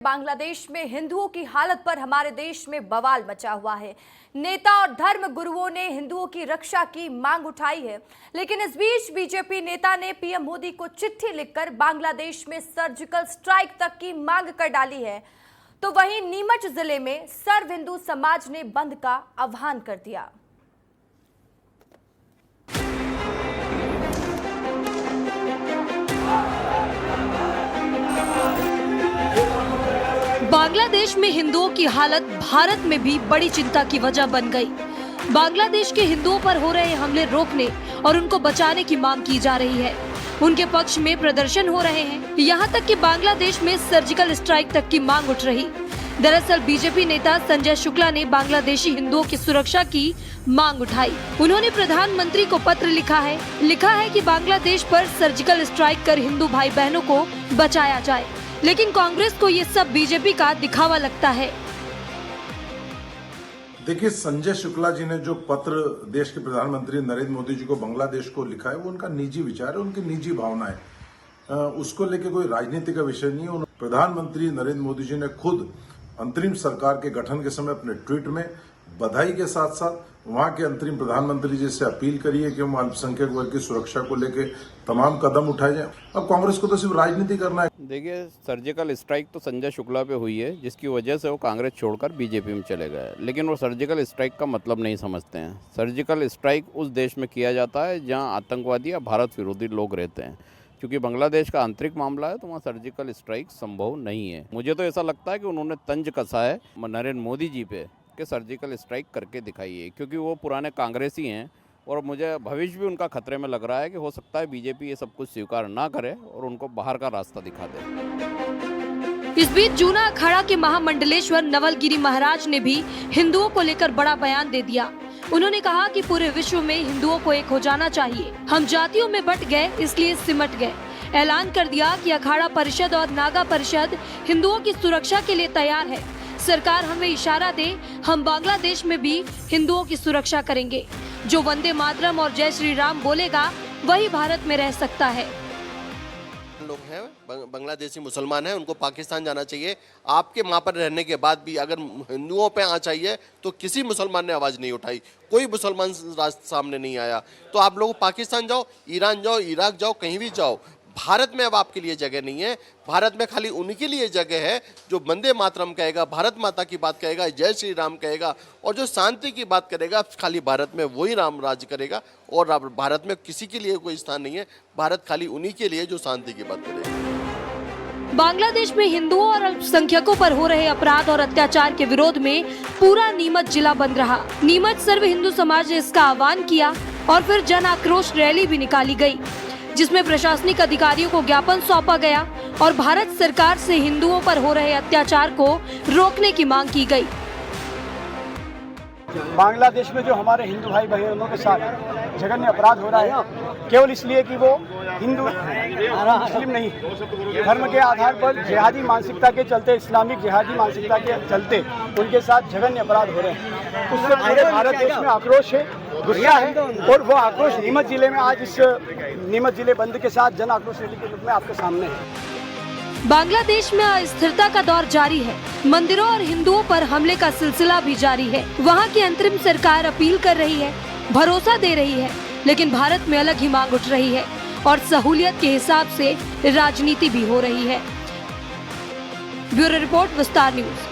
बांग्लादेश में हिंदुओं की हालत पर हमारे देश में बवाल मचा हुआ है। नेता और धर्म गुरुओं ने हिंदुओं की रक्षा की मांग उठाई है, लेकिन इस बीच बीजेपी नेता ने पीएम मोदी को चिट्ठी लिखकर बांग्लादेश में सर्जिकल स्ट्राइक तक की मांग कर डाली है। तो वहीं नीमच जिले में सर्व हिंदू समाज ने बंद का आह्वान कर दिया। बांग्लादेश में हिंदुओं की हालत भारत में भी बड़ी चिंता की वजह बन गई। बांग्लादेश के हिंदुओं पर हो रहे हमले रोकने और उनको बचाने की मांग की जा रही है। उनके पक्ष में प्रदर्शन हो रहे हैं, यहाँ तक कि बांग्लादेश में सर्जिकल स्ट्राइक तक की मांग उठ रही। दरअसल बीजेपी नेता संजय शुक्ला ने बांग्लादेशी हिंदुओं की सुरक्षा की मांग उठाई। उन्होंने प्रधानमंत्री को पत्र लिखा है कि बांग्लादेश पर सर्जिकल स्ट्राइक कर हिंदू भाई बहनों को बचाया जाए, लेकिन कांग्रेस को ये सब बीजेपी का दिखावा लगता है। देखिए, संजय शुक्ला जी ने जो पत्र देश के प्रधानमंत्री नरेंद्र मोदी जी को बांग्लादेश को लिखा है, वो उनका निजी विचार है, उनकी निजी भावना है। उसको लेके कोई राजनीति का विषय नहीं है। प्रधानमंत्री नरेंद्र मोदी जी ने खुद अंतरिम सरकार के गठन के समय अपने ट्वीट में बधाई के साथ साथ वहां के अंतरिम प्रधानमंत्री जी से अपील करी है कि हम अल्पसंख्यक वर्ग की सुरक्षा को लेकर तमाम कदम उठाए जाए। अब कांग्रेस को तो सिर्फ राजनीति करना है। देखिए, सर्जिकल स्ट्राइक तो संजय शुक्ला पे हुई है, जिसकी वजह से वो कांग्रेस छोड़कर बीजेपी में चले गए, लेकिन वो सर्जिकल स्ट्राइक का मतलब नहीं समझते हैं। सर्जिकल स्ट्राइक उस देश में किया जाता है जहाँ आतंकवादी या भारत विरोधी लोग रहते हैं। क्योंकि बांग्लादेश का आंतरिक मामला है, तो वहाँ सर्जिकल स्ट्राइक संभव नहीं है। मुझे तो ऐसा लगता है कि उन्होंने तंज कसा है नरेंद्र मोदी जी पे कि सर्जिकल स्ट्राइक करके दिखाइए, क्योंकि वो पुराने कांग्रेसी हैं और मुझे भविष्य भी उनका खतरे में लग रहा है कि हो सकता है बीजेपी ये सब कुछ स्वीकार ना करे और उनको बाहर का रास्ता दिखा दे। इस बीच जूना अखाड़ा के महामंडलेश्वर नवलगिरी महाराज ने भी हिंदुओं को लेकर बड़ा बयान दे दिया। उन्होंने कहा कि पूरे विश्व में हिंदुओं को एक हो जाना चाहिए। हम जातियों में बंट गए, इसलिए सिमट गए। ऐलान कर दिया कि अखाड़ा परिषद और नागा परिषद हिंदुओं की सुरक्षा के लिए तैयार है। सरकार हमें इशारा दे, हम बांग्लादेश में भी हिंदुओं की सुरक्षा करेंगे। जो वंदे मातरम और जय श्री राम बोलेगा, वही भारत में रह सकता है। लोग हैं बांग्लादेशी मुसलमान हैं, उनको पाकिस्तान जाना चाहिए। आपके वहाँ पर रहने के बाद भी अगर हिंदुओं पे आ चाहिए तो किसी मुसलमान ने आवाज़ नहीं उठाई, कोई मुसलमान सामने नहीं आया। तो आप लोग पाकिस्तान जाओ, ईरान जाओ, इराक जाओ, कहीं भी जाओ, भारत में अब आपके लिए जगह नहीं है। भारत में खाली उनके लिए जगह है जो वंदे मातरम कहेगा, भारत माता की बात कहेगा, जय श्री राम कहेगा, और जो शांति की बात करेगा, खाली भारत में वही राम राज करेगा। और भारत में किसी के लिए कोई स्थान नहीं है। भारत खाली उन्हीं के लिए जो शांति की बात करेगा। बांग्लादेश में हिंदुओं और अल्पसंख्यकों पर हो रहे अपराध और अत्याचार के विरोध में पूरा नीमच जिला बंद रहा। नीमच सर्व हिंदू समाज ने इसका आह्वान किया और फिर जन आक्रोश रैली भी निकाली गई, जिसमें प्रशासनिक अधिकारियों को ज्ञापन सौंपा गया और भारत सरकार से हिंदुओं पर हो रहे अत्याचार को रोकने की मांग की गई। बांग्लादेश में जो हमारे हिंदू भाई बहनों के साथ जघन्य अपराध हो रहा है, केवल इसलिए कि वो हिंदू मुस्लिम नहीं, धर्म के आधार पर जिहादी मानसिकता के चलते, इस्लामिक जिहादी मानसिकता के चलते उनके साथ जघन्य अपराध हो रहे हैं। उससे पूरे भारत देश में आक्रोश है, गुस्सा है, और वो आक्रोश नीमच जिले में आज इस नीमच जिले बंद के साथ जन आक्रोश रैली के रूप में आपके सामने है। बांग्लादेश में अस्थिरता का दौर जारी है। मंदिरों और हिंदुओं पर हमले का सिलसिला भी जारी है। वहाँ की अंतरिम सरकार अपील कर रही है, भरोसा दे रही है, लेकिन भारत में अलग ही मांग उठ रही है और सहूलियत के हिसाब से राजनीति भी हो रही है। ब्यूरो रिपोर्ट, विस्तार न्यूज।